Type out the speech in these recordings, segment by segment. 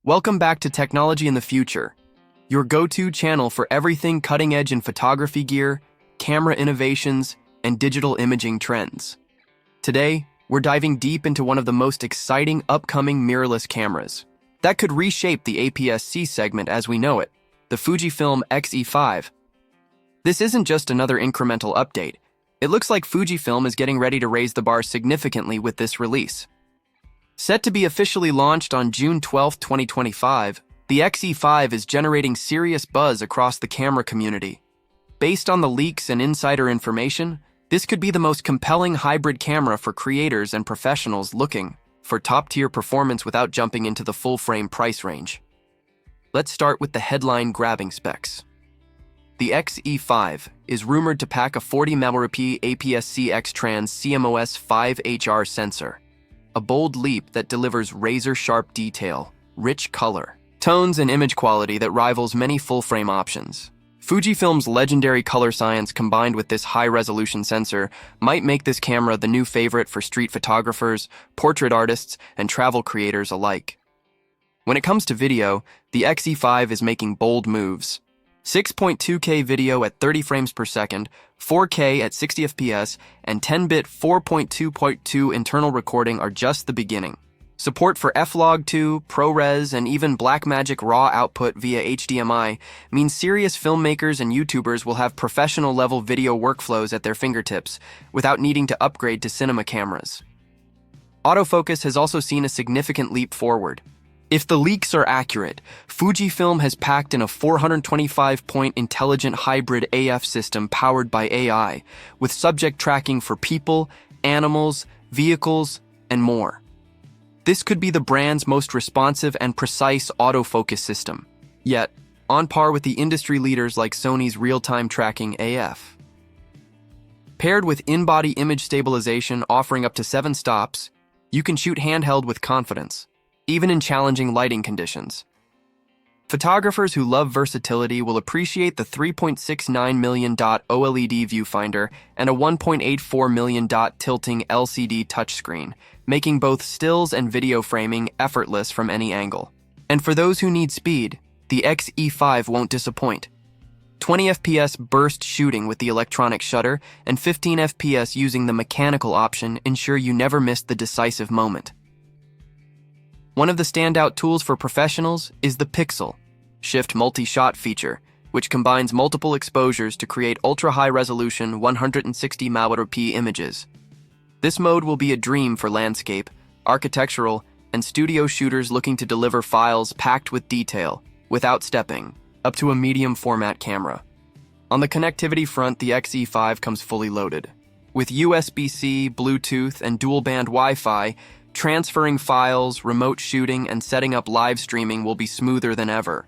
Welcome back to Technology in the Future, your go-to channel for everything cutting-edge in photography gear, camera innovations, and digital imaging trends. Today, we're diving deep into one of the most exciting upcoming mirrorless cameras that could reshape the APS-C segment as we know it, the Fujifilm X-E5. This isn't just another incremental update. It looks like Fujifilm is getting ready to raise the bar significantly with this release. Set to be officially launched on June 12, 2025, the X-E5 is generating serious buzz across the camera community. Based on the leaks and insider information, this could be the most compelling hybrid camera for creators and professionals looking for top-tier performance without jumping into the full-frame price range. Let's start with the headline-grabbing specs. The X-E5 is rumored to pack a 40-megapixel APS-C X-Trans CMOS 5HR sensor, a bold leap that delivers razor-sharp detail, rich color, tones, and image quality that rivals many full-frame options. Fujifilm's legendary color science combined with this high-resolution sensor might make this camera the new favorite for street photographers, portrait artists, and travel creators alike. When it comes to video, the X-E5 is making bold moves. 6.2K video at 30 frames per second, 4K at 60 FPS, and 10-bit 4.2.2 internal recording are just the beginning. Support for F-Log2, ProRes, and even Blackmagic RAW output via HDMI means serious filmmakers and YouTubers will have professional-level video workflows at their fingertips without needing to upgrade to cinema cameras. Autofocus has also seen a significant leap forward. If the leaks are accurate, Fujifilm has packed in a 425-point intelligent hybrid AF system powered by AI, with subject tracking for people, animals, vehicles, and more. This could be the brand's most responsive and precise autofocus system, yet on par with the industry leaders like Sony's real-time tracking AF. Paired with in-body image stabilization offering up to 7 stops, you can shoot handheld with confidence, even in challenging lighting conditions. Photographers who love versatility will appreciate the 3.69 million dot OLED viewfinder and a 1.84 million dot tilting LCD touchscreen, making both stills and video framing effortless from any angle. And for those who need speed, the X-E5 won't disappoint. 20 FPS burst shooting with the electronic shutter and 15 FPS using the mechanical option ensure you never miss the decisive moment. One of the standout tools for professionals is the Pixel Shift multi-shot feature, which combines multiple exposures to create ultra-high-resolution 160 megapixel images. This mode will be a dream for landscape, architectural, and studio shooters looking to deliver files packed with detail, without stepping, up to a medium-format camera. On the connectivity front, the X-E5 comes fully loaded. With USB-C, Bluetooth, and dual-band Wi-Fi, transferring files, remote shooting, and setting up live streaming will be smoother than ever.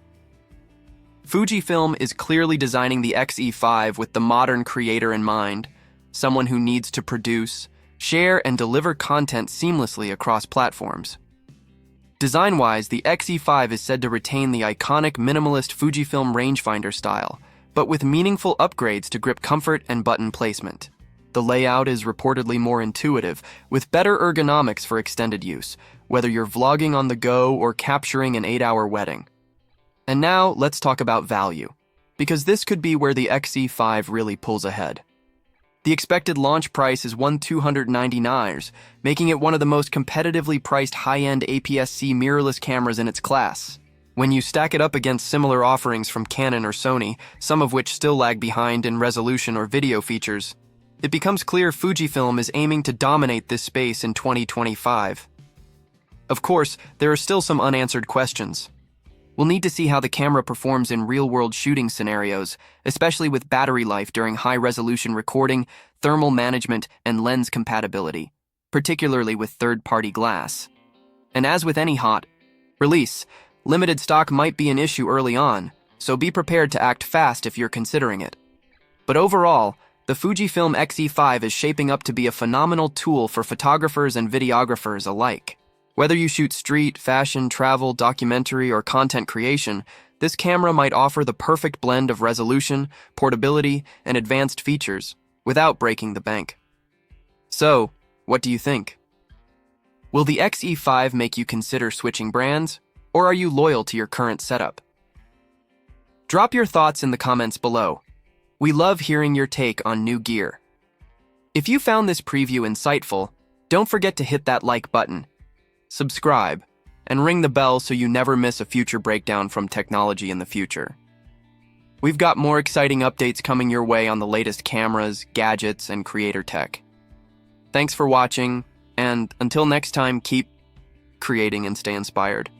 Fujifilm is clearly designing the X-E5 with the modern creator in mind, someone who needs to produce, share, and deliver content seamlessly across platforms. Design-wise, the X-E5 is said to retain the iconic minimalist Fujifilm rangefinder style, but with meaningful upgrades to grip comfort and button placement. The layout is reportedly more intuitive, with better ergonomics for extended use, whether you're vlogging on the go or capturing an 8-hour wedding. And now, let's talk about value, because this could be where the X-E5 really pulls ahead. The expected launch price is $1,299, making it one of the most competitively priced high-end APS-C mirrorless cameras in its class. When you stack it up against similar offerings from Canon or Sony, some of which still lag behind in resolution or video features, it becomes clear Fujifilm is aiming to dominate this space in 2025. Of course, there are still some unanswered questions. We'll need to see how the camera performs in real-world shooting scenarios, especially with battery life during high-resolution recording, thermal management, and lens compatibility, particularly with third-party glass. And as with any hot release, limited stock might be an issue early on, so be prepared to act fast if you're considering it. But overall, the Fujifilm X-E5 is shaping up to be a phenomenal tool for photographers and videographers alike. Whether you shoot street, fashion, travel, documentary, or content creation, this camera might offer the perfect blend of resolution, portability, and advanced features without breaking the bank. So, what do you think? Will the X-E5 make you consider switching brands, Or are you loyal to your current setup? Drop your thoughts in the comments below. We love hearing your take on new gear. If you found this preview insightful, don't forget to hit that like button, subscribe, and ring the bell so you never miss a future breakdown from technology in the future. We've got more exciting updates coming your way on the latest cameras, gadgets, and creator tech. Thanks for watching, and until next time, keep creating and stay inspired.